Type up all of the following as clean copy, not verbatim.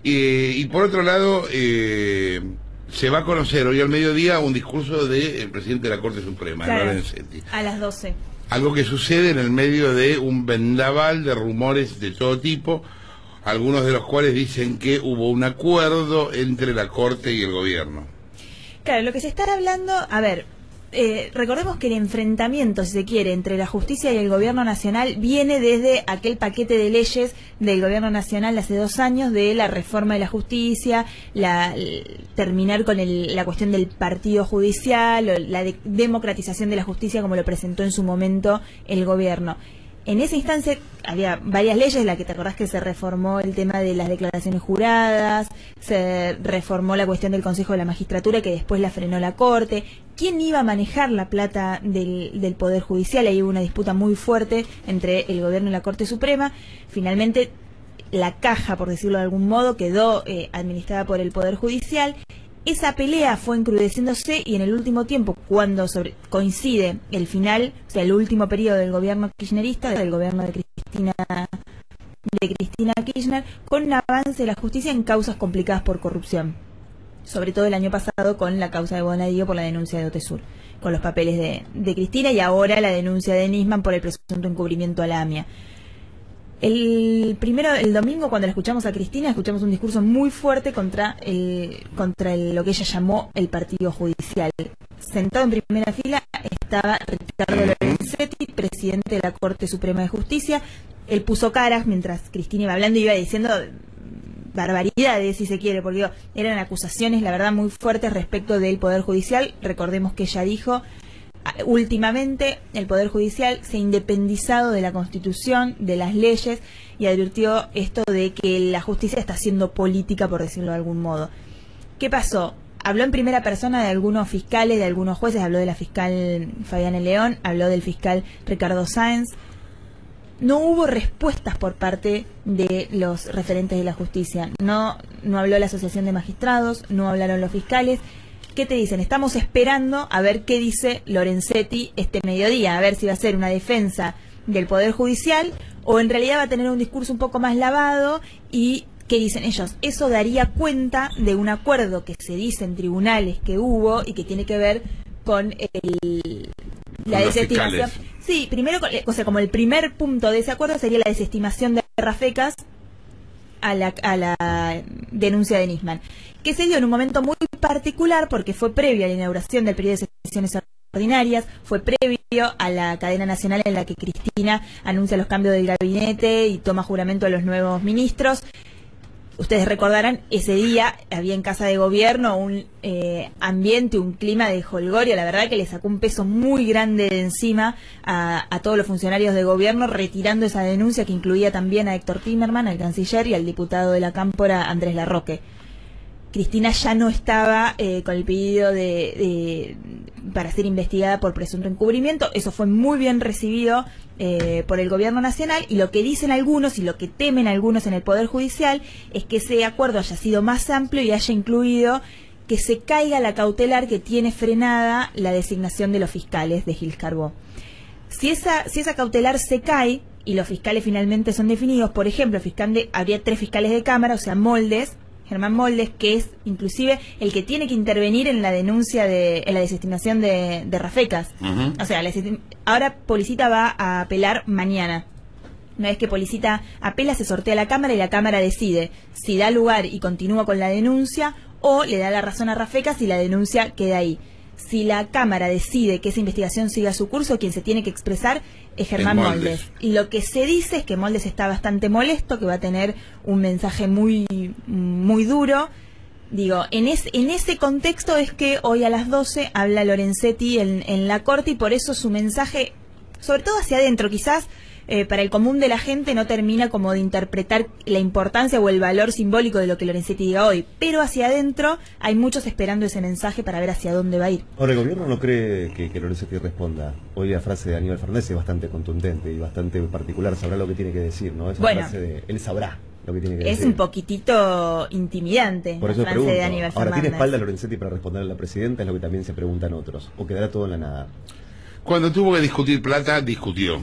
Y por otro lado, se va a conocer hoy al mediodía un discurso del presidente de la Corte Suprema, claro, Lorenzetti. A las 12. Algo que sucede en el medio de un vendaval de rumores de todo tipo, algunos de los cuales dicen que hubo un acuerdo entre la Corte y el gobierno. Claro, lo que se está hablando, a ver, recordemos que el enfrentamiento, si se quiere, entre la justicia y el gobierno nacional viene desde aquel paquete de leyes del gobierno nacional de hace 2 años de la reforma de la justicia, terminar con la cuestión del partido judicial, o la democratización de la justicia como lo presentó en su momento el gobierno. En esa instancia había varias leyes, la que te acordás que se reformó el tema de las declaraciones juradas, se reformó la cuestión del Consejo de la Magistratura, que después la frenó la Corte. ¿Quién iba a manejar la plata del Poder Judicial? Ahí hubo una disputa muy fuerte entre el Gobierno y la Corte Suprema. Finalmente, la caja, por decirlo de algún modo, quedó administrada por el Poder Judicial. Esa pelea fue encrudeciéndose y en el último tiempo, cuando coincide el final, o sea, el último periodo del gobierno kirchnerista, del gobierno de Cristina Kirchner, con un avance de la justicia en causas complicadas por corrupción. Sobre todo el año pasado con la causa de Bonadío por la denuncia de Otesur, con los papeles de Cristina, y ahora la denuncia de Nisman por el presunto encubrimiento a la AMIA. El domingo, cuando la escuchamos a Cristina, escuchamos un discurso muy fuerte contra lo que ella llamó el partido judicial. Sentado en primera fila estaba Ricardo Lorenzetti, presidente de la Corte Suprema de Justicia. Él puso caras mientras Cristina iba hablando y iba diciendo barbaridades, si se quiere, porque eran acusaciones, la verdad, muy fuertes respecto del Poder Judicial. Recordemos que ella dijo: últimamente el Poder Judicial se ha independizado de la Constitución, de las leyes, y advirtió esto de que la justicia está haciendo política, por decirlo de algún modo. ¿Qué pasó? Habló en primera persona de algunos fiscales, de algunos jueces, habló de la fiscal Fabiana León, habló del fiscal Ricardo Sáenz. No hubo respuestas por parte de los referentes de la justicia. No habló la Asociación de Magistrados, no hablaron los fiscales. ¿Qué te dicen? Estamos esperando a ver qué dice Lorenzetti este mediodía, a ver si va a ser una defensa del Poder Judicial o en realidad va a tener un discurso un poco más lavado. ¿Y qué dicen ellos? Eso daría cuenta de un acuerdo que se dice en tribunales que hubo y que tiene que ver con la desestimación. Sí, primero, o sea, como el primer punto de ese acuerdo sería la desestimación de Rafecas a la denuncia de Nisman, que se dio en un momento muy particular porque fue previo a la inauguración del periodo de sesiones ordinarias, fue previo a la cadena nacional en la que Cristina anuncia los cambios del gabinete y toma juramento a los nuevos ministros. Ustedes recordarán, ese día había en Casa de Gobierno un ambiente, un clima de jolgorio, la verdad que le sacó un peso muy grande de encima a todos los funcionarios de gobierno, retirando esa denuncia que incluía también a Héctor Timerman, al canciller, y al diputado de la Cámpora, Andrés Larroque. Cristina ya no estaba con el pedido para ser investigada por presunto encubrimiento. Eso fue muy bien recibido por el gobierno nacional, y lo que dicen algunos y lo que temen algunos en el Poder Judicial es que ese acuerdo haya sido más amplio y haya incluido que se caiga la cautelar que tiene frenada la designación de los fiscales de Gil Carbó. Si esa cautelar se cae y los fiscales finalmente son definidos, por ejemplo, habría 3 fiscales de Cámara, o sea, Germán Moldes, que es inclusive el que tiene que intervenir en la denuncia en la desestimación de Rafecas. O sea, ahora Policita va a apelar mañana. Una vez que Policita apela, se sortea la Cámara y la Cámara decide si da lugar y continúa con la denuncia o le da la razón a Rafecas y la denuncia queda ahí. Si la Cámara decide que esa investigación siga su curso, quien se tiene que expresar es Germán Moldes. Y lo que se dice es que Moldes está bastante molesto, que va a tener un mensaje muy, muy duro. Digo, en ese contexto es que hoy a las 12 habla Lorenzetti en la Corte, y por eso su mensaje, sobre todo hacia adentro, quizás para el común de la gente no termina como de interpretar la importancia o el valor simbólico de lo que Lorenzetti diga hoy, pero hacia adentro hay muchos esperando ese mensaje para ver hacia dónde va a ir. Ahora, ¿el gobierno no cree que Lorenzetti responda? Hoy la frase de Aníbal Fernández es bastante contundente y bastante particular, sabrá lo que tiene que decir, ¿no? Esa frase de él sabrá lo que tiene que decir. Es un poquitito intimidante. Por eso la frase de Aníbal ahora, Fernández. ¿tiene espalda Lorenzetti para responder a la presidenta? Es lo que también se preguntan otros, ¿o quedará todo en la nada? Cuando tuvo que discutir plata, discutió.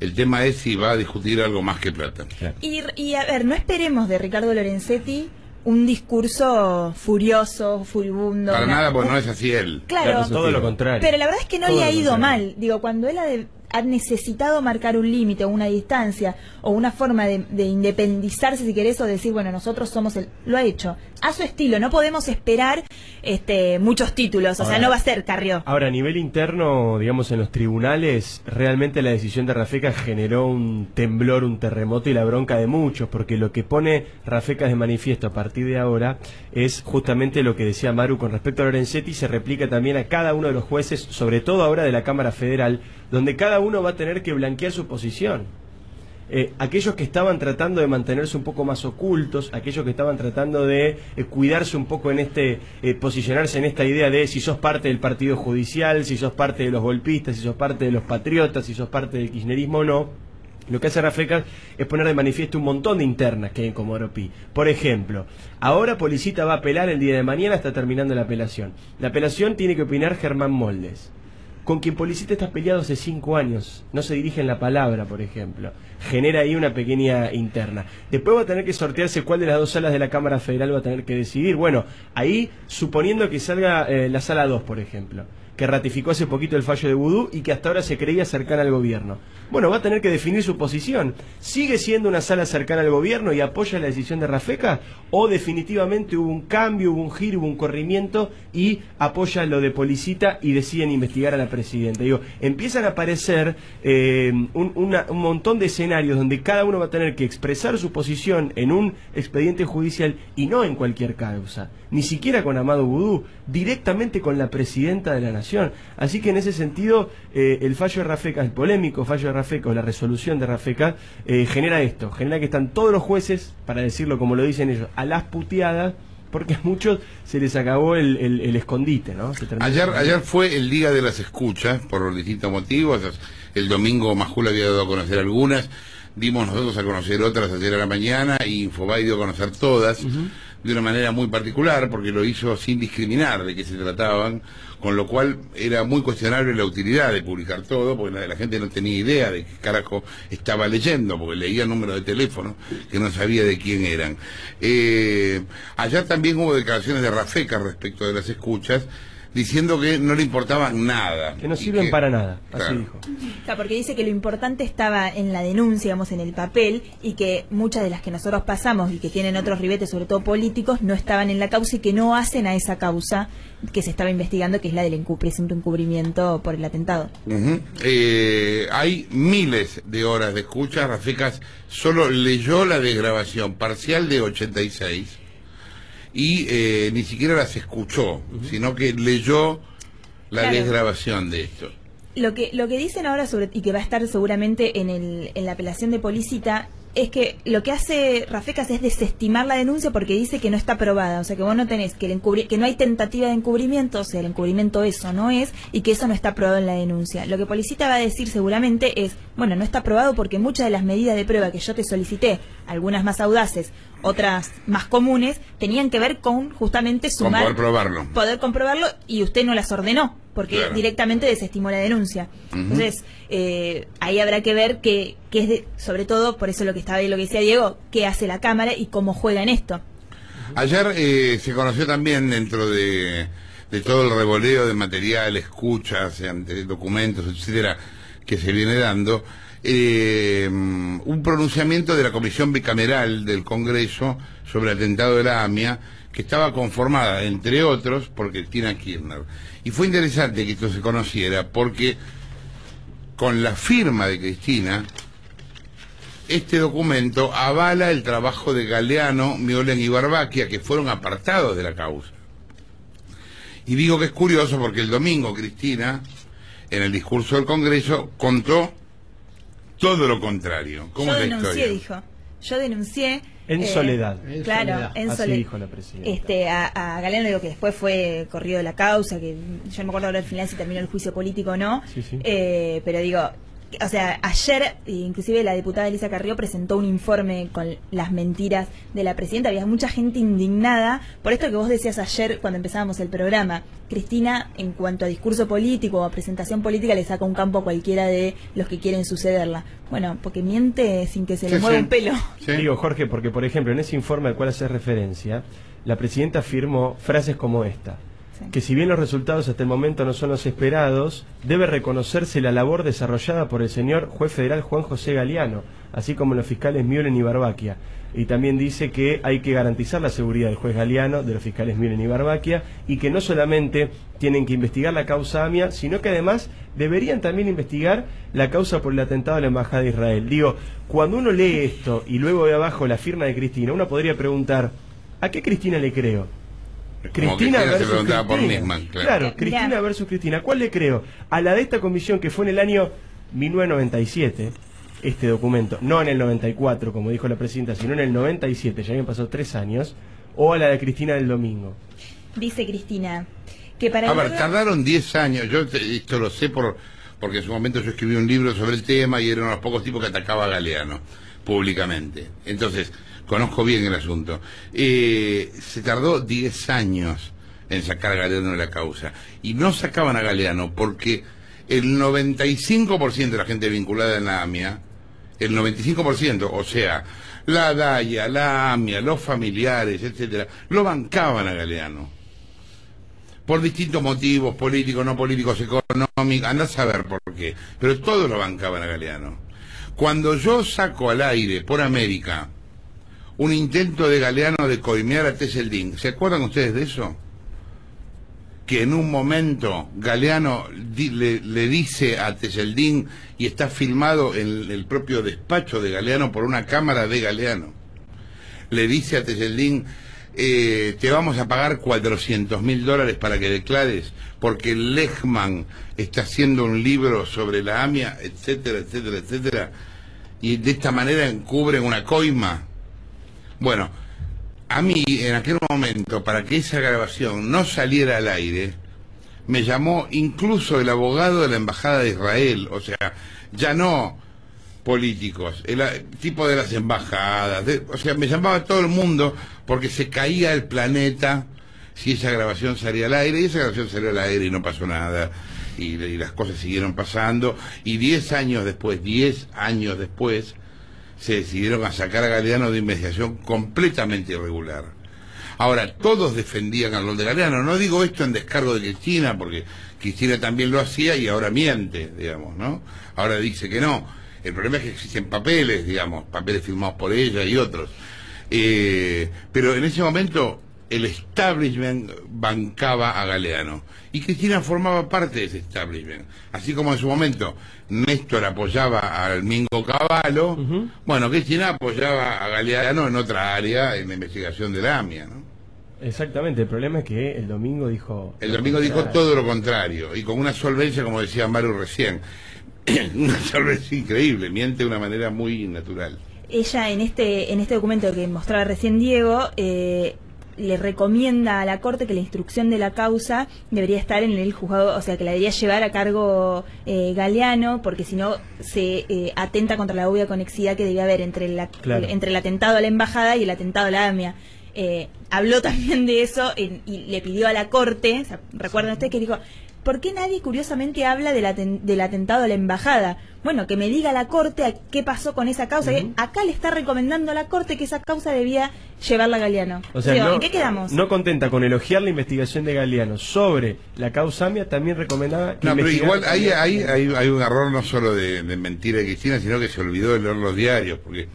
El tema es si va a discutir algo más que plata. Claro. Y a ver, no esperemos de Ricardo Lorenzetti un discurso furioso, furibundo. Para nada, porque no es así él. Claro, todo lo contrario. pero la verdad es que no Todo le ha lo ido contrario. mal. Digo, cuando él ha necesitado marcar un límite o una distancia o una forma de independizarse, si querés, o decir, bueno, nosotros somos lo ha hecho a su estilo. No podemos esperar muchos títulos, o sea, no va a ser Carrió. Ahora, a nivel interno, digamos, en los tribunales, realmente la decisión de Rafecas generó un temblor, un terremoto y la bronca de muchos, porque lo que pone Rafecas de manifiesto a partir de ahora es justamente lo que decía Maru con respecto a Lorenzetti, se replica también a cada uno de los jueces, sobre todo ahora de la Cámara Federal, donde cada uno va a tener que blanquear su posición. Aquellos que estaban tratando de mantenerse un poco más ocultos, aquellos que estaban tratando de cuidarse un poco en posicionarse en esta idea de si sos parte del partido judicial, si sos parte de los golpistas, si sos parte de los patriotas, si sos parte del kirchnerismo o no, lo que hace Rafecas es poner de manifiesto un montón de internas que hay en Comodoro Pi. Por ejemplo, ahora Policita va a apelar el día de mañana, está terminando la apelación. La apelación tiene que opinar Germán Moldes, con quien Policita está peleado hace 5 años, no se dirige en la palabra, por ejemplo. Genera ahí una pequeña interna. Después va a tener que sortearse cuál de las 2 salas de la Cámara Federal va a tener que decidir. Bueno, ahí suponiendo que salga la sala 2, por ejemplo, que ratificó hace poquito el fallo de Vudú y que hasta ahora se creía cercana al gobierno. Bueno, va a tener que definir su posición. ¿Sigue siendo una sala cercana al gobierno y apoya la decisión de Rafecas? ¿O definitivamente hubo un cambio, hubo un giro, hubo un corrimiento y apoya lo de Policita y deciden investigar a la presidenta? Digo, empiezan a aparecer un montón de escenarios donde cada uno va a tener que expresar su posición en un expediente judicial y no en cualquier causa, ni siquiera con Amado Vudú, directamente con la presidenta de la Nación. Así que en ese sentido, el fallo de Rafecas, el polémico fallo de Rafecas, o la resolución de Rafecas, genera esto, genera que están todos los jueces, para decirlo como lo dicen ellos, a las puteadas, porque a muchos se les acabó el escondite, ¿no? Ayer fue el día de las escuchas, por distintos motivos. El domingo Majul había dado a conocer algunas, dimos nosotros a conocer otras ayer a la mañana, y Infobae dio a conocer todas, de una manera muy particular, porque lo hizo sin discriminar de qué se trataban, con lo cual era muy cuestionable la utilidad de publicar todo, porque la gente no tenía idea de qué carajo estaba leyendo, porque leía números de teléfono que no sabía de quién eran. Ayer también hubo declaraciones de Rafecas respecto de las escuchas, diciendo que no le importaban nada. Que no sirven para nada, así claro. dijo. Claro, porque dice que lo importante estaba en la denuncia, digamos, en el papel, y que muchas de las que nosotros pasamos y que tienen otros ribetes, sobre todo políticos, no estaban en la causa y que no hacen a esa causa que se estaba investigando, que es la del presunto encubrimiento por el atentado. Hay miles de horas de escucha. Rafecas solo leyó la desgrabación parcial de 86 y ni siquiera las escuchó, sino que leyó la desgrabación de esto. Lo que dicen ahora y que va a estar seguramente en la apelación de Policita, es que lo que hace Rafecas es desestimar la denuncia porque dice que no está probada, o sea que vos no tenés que no hay tentativa de encubrimiento, o sea, el encubrimiento eso no es, y que eso no está probado en la denuncia. Lo que Policita va a decir seguramente es, bueno, no está probado porque muchas de las medidas de prueba que yo te solicité, algunas más audaces, otras más comunes, tenían que ver con justamente sumar, poder comprobarlo, y usted no las ordenó porque directamente desestimó la denuncia. Entonces, ahí habrá que ver qué es sobre todo, por eso lo que decía Diego, qué hace la Cámara y cómo juega en esto. Ayer se conoció también, dentro de todo el revoleo de material, escuchas, documentos, etcétera, que se viene dando, un pronunciamiento de la Comisión Bicameral del Congreso sobre el atentado de la AMIA, que estaba conformada, entre otros, por Cristina Kirchner. Y fue interesante que esto se conociera, porque con la firma de Cristina, este documento avala el trabajo de Galeano, Miolen y Barbaquia, que fueron apartados de la causa. Y digo que es curioso porque el domingo Cristina, en el discurso del Congreso, contó todo lo contrario. ¿Cómo yo es la denuncié, historia? dijo. Yo denuncié. En soledad. Claro, en así soledad. dijo la presidenta. A Galeano, digo que después fue corrido de la causa, que yo no me acuerdo ahora al final si terminó el juicio político o no. Sí, sí. Pero digo, o sea, ayer inclusive la diputada Elisa Carrió presentó un informe con las mentiras de la presidenta. Había mucha gente indignada por esto que vos decías ayer cuando empezábamos el programa. Cristina, en cuanto a discurso político o a presentación política, le saca un campo a cualquiera de los que quieren sucederla. Bueno, porque miente sin que se le mueva un pelo. Sí. Digo, Jorge, porque por ejemplo en ese informe al cual haces referencia, la presidenta afirmó frases como esta: que si bien los resultados hasta el momento no son los esperados, debe reconocerse la labor desarrollada por el señor juez federal Juan José Galeano, así como los fiscales Mühlen y Barbaquia. Y también dice que hay que garantizar la seguridad del juez Galeano, de los fiscales Mühlen y Barbaquia, y que no solamente tienen que investigar la causa AMIA, sino que además deberían también investigar la causa por el atentado a la Embajada de Israel. Digo, cuando uno lee esto y luego ve abajo la firma de Cristina, uno podría preguntar, ¿a qué Cristina le creo? Cristina versus Cristina. Por Nisman, claro, Cristina versus Cristina. ¿Cuál le creo? ¿A la de esta comisión que fue en el año 1997, este documento, no en el 94, como dijo la presidenta, sino en el 97, ya habían pasado 3 años, o a la de Cristina del domingo? Dice Cristina que para... A ver, tardaron 10 años, yo esto lo sé porque en su momento yo escribí un libro sobre el tema y era uno de los pocos tipos que atacaba a Galeano públicamente. Entonces, conozco bien el asunto. Se tardó 10 años en sacar a Galeano de la causa. Y no sacaban a Galeano porque el 95% de la gente vinculada en la AMIA, el 95%, o sea, la DAIA, la AMIA, los familiares, etcétera, lo bancaban a Galeano. Por distintos motivos, políticos, no políticos, económicos, andá a saber por qué. Pero todos lo bancaban a Galeano. Cuando yo saco al aire por América un intento de Galeano de coimear a Teseldín, ¿se acuerdan ustedes de eso? Que en un momento Galeano le dice a Teseldín, y está filmado en el propio despacho de Galeano por una cámara de Galeano, le dice a Teseldín, te vamos a pagar $400.000 para que declares, porque Lehman está haciendo un libro sobre la AMIA, etcétera, etcétera, etcétera, y de esta manera encubren una coima. Bueno, a mí en aquel momento, para que esa grabación no saliera al aire, me llamó incluso el abogado de la Embajada de Israel, o sea, ya no políticos, el tipo de las embajadas, o sea, me llamaba todo el mundo porque se caía el planeta si esa grabación salía al aire, y esa grabación salió al aire y no pasó nada, y las cosas siguieron pasando, y 10 años después, se decidieron a sacar a Galeano de investigación completamente irregular. Ahora, todos defendían al rol de Galeano, no digo esto en descargo de Cristina, porque Cristina también lo hacía y ahora miente, digamos, ¿no? Ahora dice que no. El problema es que existen papeles, digamos, papeles firmados por ella y otros. Pero en ese momento el establishment bancaba a Galeano. Y Cristina formaba parte de ese establishment. Así como en su momento Néstor apoyaba al Mingo Cavallo, bueno, Cristina apoyaba a Galeano en otra área, en la investigación de la AMIA, ¿no? Exactamente, el problema es que el domingo dijo... El domingo dijo todo lo contrario, y con una solvencia, como decía Maru recién, una solvencia increíble, miente de una manera muy natural. Ella en este documento que mostraba recién Diego, le recomienda a la Corte que la instrucción de la causa debería estar en el juzgado, o sea, que la debería llevar a cargo Galeano, porque si no se atenta contra la obvia conexidad que debía haber entre el atentado a la embajada y el atentado a la AMIA. Habló también de eso y le pidió a la Corte, o sea, recuerdan ustedes que dijo, ¿por qué nadie curiosamente habla del atentado a la embajada? Bueno, que me diga la Corte qué pasó con esa causa. Acá le está recomendando a la Corte que esa causa debía llevarla a Galeano. O sea, ¿en qué quedamos? No contenta con elogiar la investigación de Galeano sobre la causa AMIA, también recomendaba... No, pero igual hay un error no solo de mentira de Cristina, sino que se olvidó de leer los diarios, porque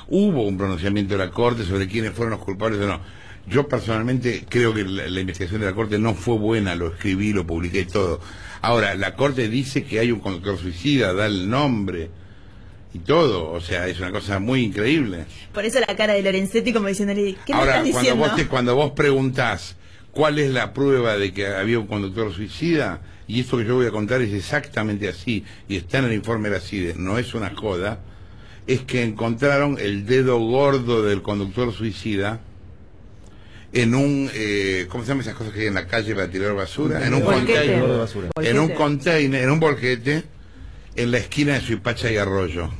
hubo un pronunciamiento de la Corte sobre quiénes fueron los culpables o no. Yo personalmente creo que la investigación de la Corte no fue buena, lo escribí, lo publiqué todo. Ahora, la Corte dice que hay un conductor suicida, da el nombre y todo, o sea, es una cosa muy increíble. Por eso la cara de Lorenzetti como diciéndole, ¿qué me estás diciendo? Cuando vos preguntás cuál es la prueba de que había un conductor suicida, y esto que yo voy a contar es exactamente así, y está en el informe de la CIDE, no es una joda, es que encontraron el dedo gordo del conductor suicida en un, ¿cómo se llaman esas cosas que hay en la calle para tirar basura? En un container, en un volquete, en la esquina de Suipacha y Arroyo.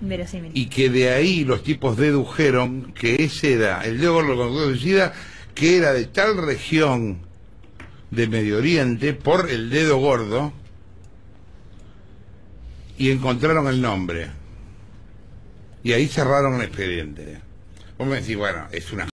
Verosímil. Y que de ahí los tipos dedujeron que ese era el dedo gordo con suicida, que era de tal región de Medio Oriente por el dedo gordo, y encontraron el nombre. Y ahí cerraron el expediente. Vos me decís, bueno, es una